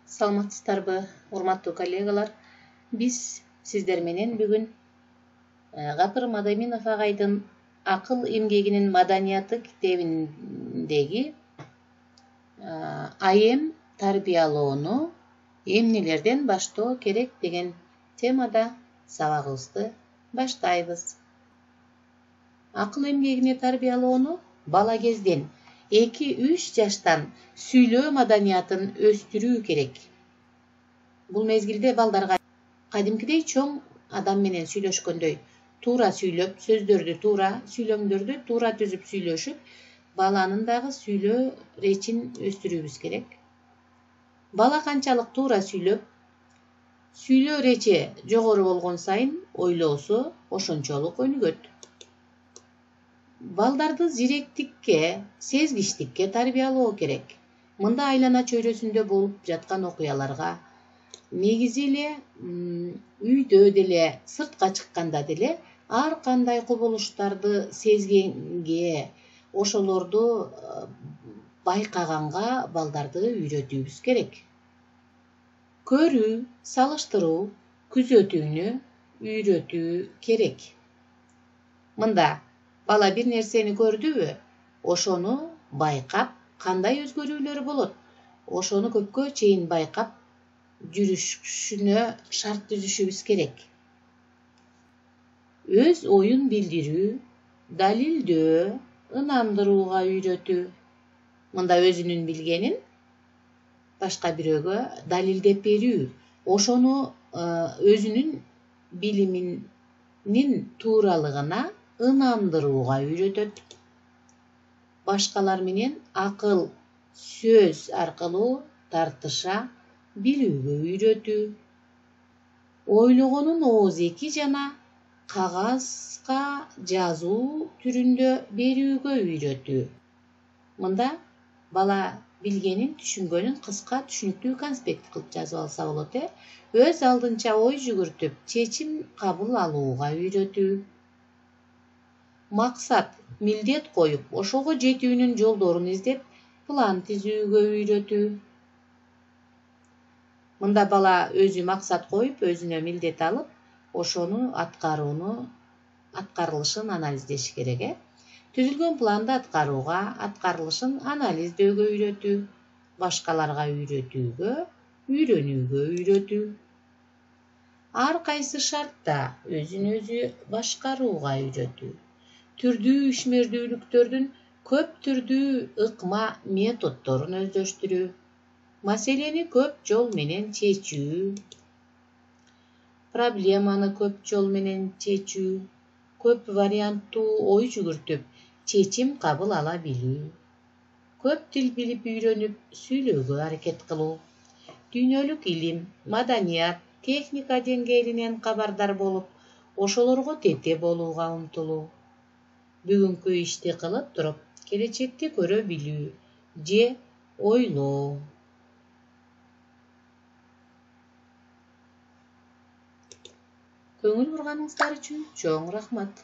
Саламатсыздарбы, урматтуу коллегалар. Биз сиздер менен бүгүн Гапыр Мадаминов агайдын Акыл эмгегинин маданияты китебиндеги айым тарбиялоону эмнелерден баштоо керек деген темада сабагыбызды баштайбыз. Акыл эмгегине тарбиялоону бала кезден 2-3 жаштан сүйлөө маданиятын өстүрүү керек. Бул мезгилде балдарга кадимкидей чоң адам менен сүйлөшкөндөй туура сүйлөп, сөздөрдү туура, сүйлөмдөрдү туура түзүп сүйлөшүп, баланын дагы сүйлөө речин өстүрүүбүз керек. Бала канчалык туура сүйлөп, сүйлөө речи жогору болгон сайын ойлоосу ошончолук өнүгөт. Балдарды зиректикке, сезгичтикке тарбиялоо керек. Мында айлана чөйрөсүндө болуп жаткан окуяларга, негизи эле үйдө деле, сыртка чыкканда деле ар кандай кубулуштарды сезгенге, ошолорду байкаганга балдарды үйрөтүүбүз керек. Көрүү, салыштыруу, күзөтүүнү үйрөтүү керек. Мында бала бир нерсени көрдүбү, ошону байкап, кандай өзгөрүүлөр болот, ошону көпкө чейин байкап, жүрүшүнө шарт түзүшүбүз керек. Өз оюн билдирүү, далилдөө, ынандырууга үйрөтүү. Мында өзүнүн билгенин башка бирөөгө далилдеп берүү, ошону өзүнүн билиминин тууралыгына ынандырууга үйрөтөт. Башкалар менен акыл, сөз аркылуу тартыша билүүгө үйрөтүү. Ойлогонун оозеки жана кагазга жазуу түрүндө берүүгө үйрөтүү. Мында бала билгенин, түшүнгөнүн кыска түшүнүктүү конспект кылып жазып алса болот. Өз алдынча ой жүгүртүп, чечим кабыл алууга үйрөтүү. Максат, милдет коюп, ошого жетүүнүн жолдорун издеп, план түзүүгө үйрөтүү. Мында бала өзү максат коюп, өзүнө милдет алып, ошону аткарылышын анализдеш керек. Түзүлгөн планды аткарууга, аткарылышын анализдөөгө үйрөтүү, башкаларга үйрөтүүгө, үйрөнүүгө үйрөтүү. Ар кайсы шартта өзүн өзү башкарууга үйрөтүү. Түрдүү ишмердүүлүктөрдүн көп түрдүү ыкма методдорун өздөштүрүү. Маселени көп жол менен чечүү. Проблеманы көп жол менен чечүү. Көп варианттуу ой жүгүртүп, чечим кабыл ала билүү. Көп тил билип үйрөнүп, сүйлөөгө аракет кылуу. Дүйнөлүк илим, маданият, техника деңгээлинен кабардар болуп, ошолорго тете болууга умтулуу. Бүгүнкү ишти кылып туруп, келечекти көрө билүү же ойлоо. Көңүл бурганыңыздар үчүн чоң рахмат.